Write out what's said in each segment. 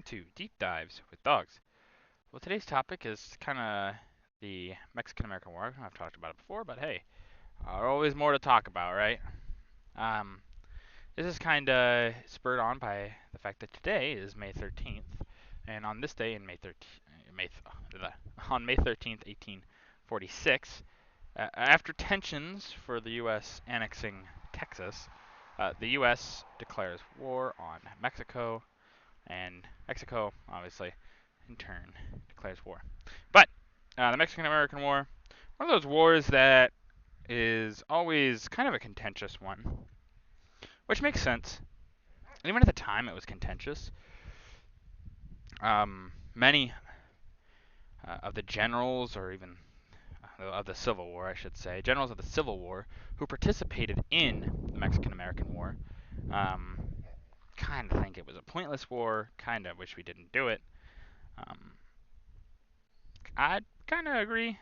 welcome to Deep Dives with Dogs. Well, today's topic is kind of the Mexican-American War. I've talked about it before, but hey, always more to talk about, right? Um, this is kind of spurred on by the fact that today is May 13th, and on this day in May 13th, on May 13th, 1846, after tensions for the U.S. annexing Texas, the U.S. declares war on Mexico, and Mexico, obviously, in turn, declares war. But the Mexican-American War, one of those wars that is always kind of a contentious one, which makes sense. Even at the time, it was contentious. Many of the generals, or even of the Civil War, I should say, generals of the Civil War who participated in the Mexican-American War, um, kind of think it was a pointless war, kind of wish we didn't do it. Um, I kind of agree,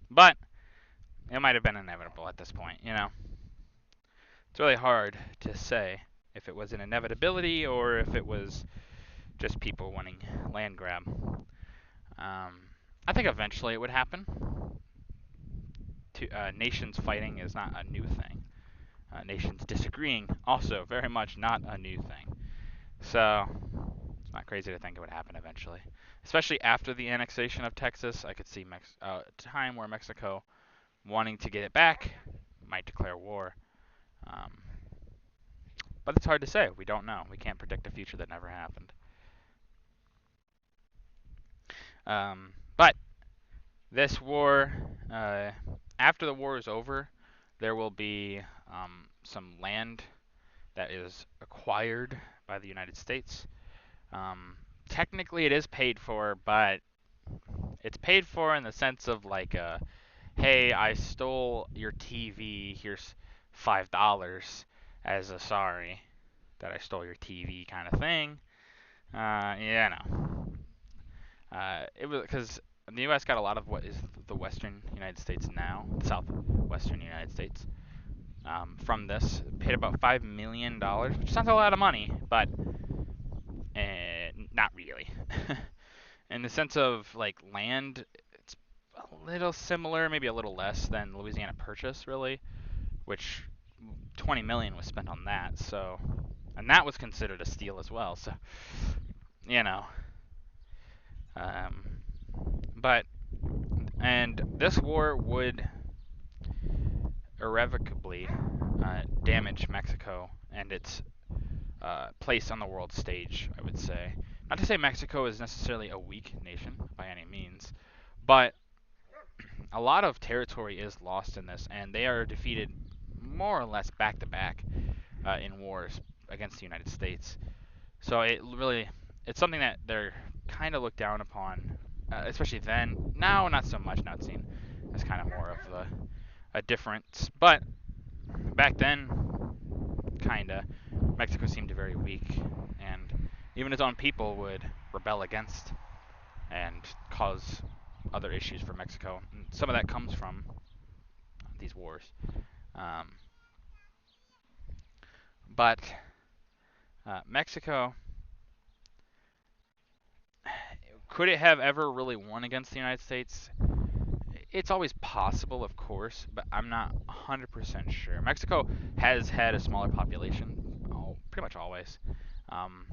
but it might have been inevitable at this point, you know? It's really hard to say if it was an inevitability or if it was just people wanting land grab. I think eventually it would happen. Nations fighting is not a new thing. Nations disagreeing, also very much not a new thing. So, it's not crazy to think it would happen eventually. Especially after the annexation of Texas, I could see a time where Mexico, wanting to get it back, might declare war. Um, but it's hard to say. We don't know. We can't predict a future that never happened. But this war, after the war is over, there will be some land that is acquired by the United States. Technically, it is paid for, but it's paid for in the sense of like, hey, I stole your TV. Here's $5 as a sorry that I stole your TV kind of thing. Yeah, no. It was because the U.S. got a lot of what is the Western United States now, the Southwestern United States, from this. Paid about $5 million, which sounds a lot of money, but not really. In the sense of like land, it's a little similar, maybe a little less than Louisiana Purchase, really, which 20 million was spent on that. So, and that was considered a steal as well. So, you know, um, but and this war would irrevocably damage Mexico and its place on the world stage, I would say. Not to say Mexico is necessarily a weak nation by any means, but a lot of territory is lost in this, and they are defeated more or less back to back in wars against the United States. So it's something that they're kind of looked down upon, especially then. Now, not so much. Now it's seen as kind of more of a difference, but back then, kinda, Mexico seemed very weak, and even its own people would rebel against and cause other issues for Mexico. And some of that comes from these wars. Um, but Mexico, could it have ever really won against the United States? It's always possible, of course, but I'm not 100% sure. Mexico has had a smaller population, pretty much always, um,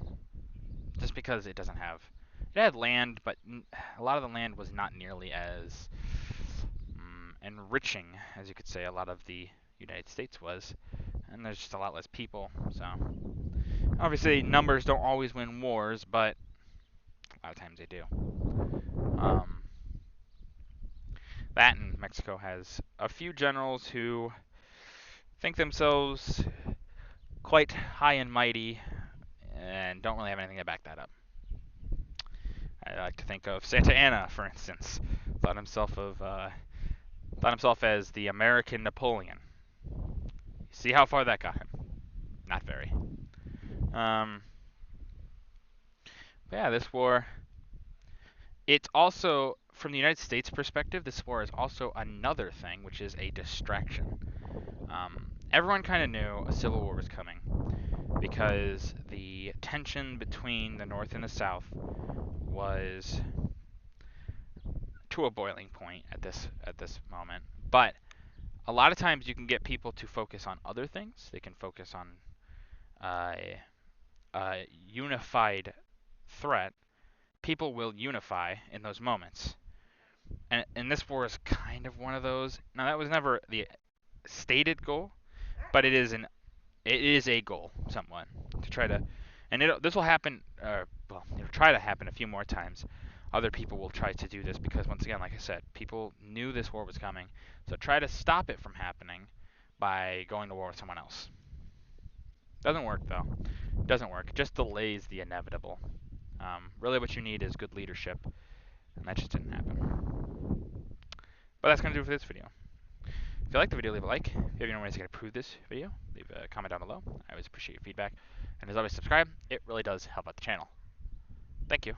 just because it doesn't have. It had land, but a lot of the land was not nearly as enriching, as you could say, a lot of the United States was. And there's just a lot less people, so. Obviously, numbers don't always win wars, but a lot of times they do. Um, that and Mexico has a few generals who think themselves quite high and mighty and don't really have anything to back that up. I like to think of Santa Anna, for instance. Thought himself as the American Napoleon. See how far that got him? Not very. But yeah, this war. It's also, from the United States perspective, this war is also another thing, which is a distraction. Everyone kind of knew a civil war was coming. because the tension between the North and the South was to a boiling point at this moment. But a lot of times you can get people to focus on other things. They can focus on uh, a unified threat. People will unify in those moments. And this war is kind of one of those. Now that was never the stated goal, but it is a goal somewhat to try to, and this will happen. Well, it'll try to happen a few more times. Other people will try to do this because once again, like I said, people knew this war was coming, so try to stop it from happening by going to war with someone else. Doesn't work though. Doesn't work. It just delays the inevitable. Really, what you need is good leadership, and that just didn't happen. But that's gonna do it for this video. If you like the video, leave a like. If you have any ways to improve this video, leave a comment down below. I always appreciate your feedback. And as always, subscribe. It really does help out the channel. Thank you.